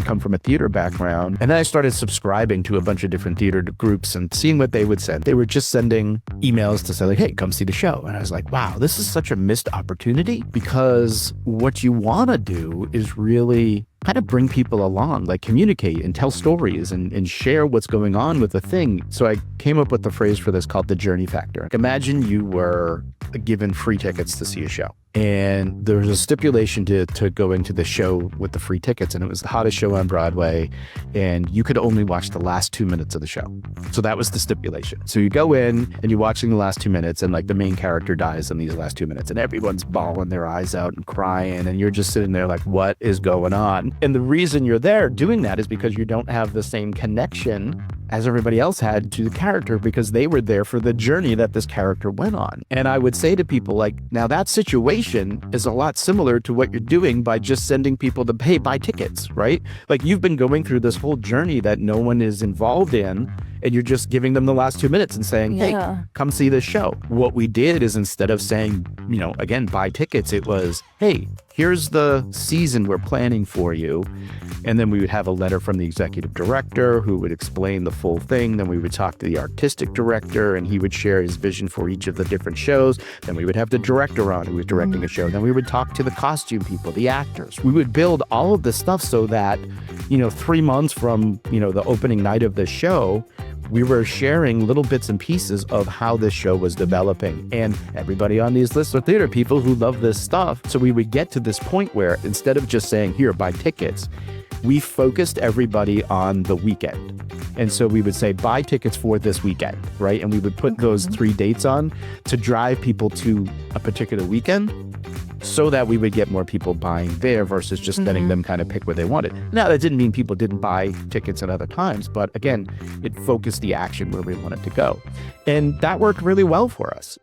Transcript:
come from a theater background. And then I started subscribing to a bunch of different theater groups and seeing what they would send. They were just sending emails to say like, hey, come see the show. And I was like, wow, this is such a missed opportunity, because what you want to do is really kind of bring people along, like communicate and tell stories and share what's going on with the thing. So I came up with the phrase for this called the journey factor. Imagine you were given free tickets to see a show. And there was a stipulation to go into the show with the free tickets, and it was the hottest show on Broadway, and you could only watch the last 2 minutes of the show. So that was the stipulation. So you go in and you're watching the last 2 minutes, and like the main character dies in these last 2 minutes, and everyone's bawling their eyes out and crying, and you're just sitting there like, what is going on? And the reason you're there doing that is because you don't have the same connection as everybody else had to the character, because they were there for the journey that this character went on. And I would say to people like, now that situation is a lot similar to what you're doing by just sending people to pay, buy tickets, right? Like you've been going through this whole journey that no one is involved in, and you're just giving them the last 2 minutes and saying, hey, come see this show. What we did is, instead of saying, you know, again, buy tickets, it was, hey, here's the season we're planning for you. And then we would have a letter from the executive director who would explain the full thing. Then we would talk to the artistic director, and he would share his vision for each of the different shows. Then we would have the director on who was directing a show. Then we would talk to the costume people, the actors. We would build all of this stuff so that, you know, 3 months from, you know, the opening night of the show, we were sharing little bits and pieces of how this show was developing. And everybody on these lists are theater people who love this stuff. So we would get to this point where, instead of just saying, here, buy tickets, we focused everybody on the weekend. And so we would say, buy tickets for this weekend, right? And we would put those 3 dates on to drive people to a particular weekend, so that we would get more people buying there versus just letting them kind of pick what they wanted. Now, that didn't mean people didn't buy tickets at other times, but again, it focused the action where we wanted to go. And that worked really well for us.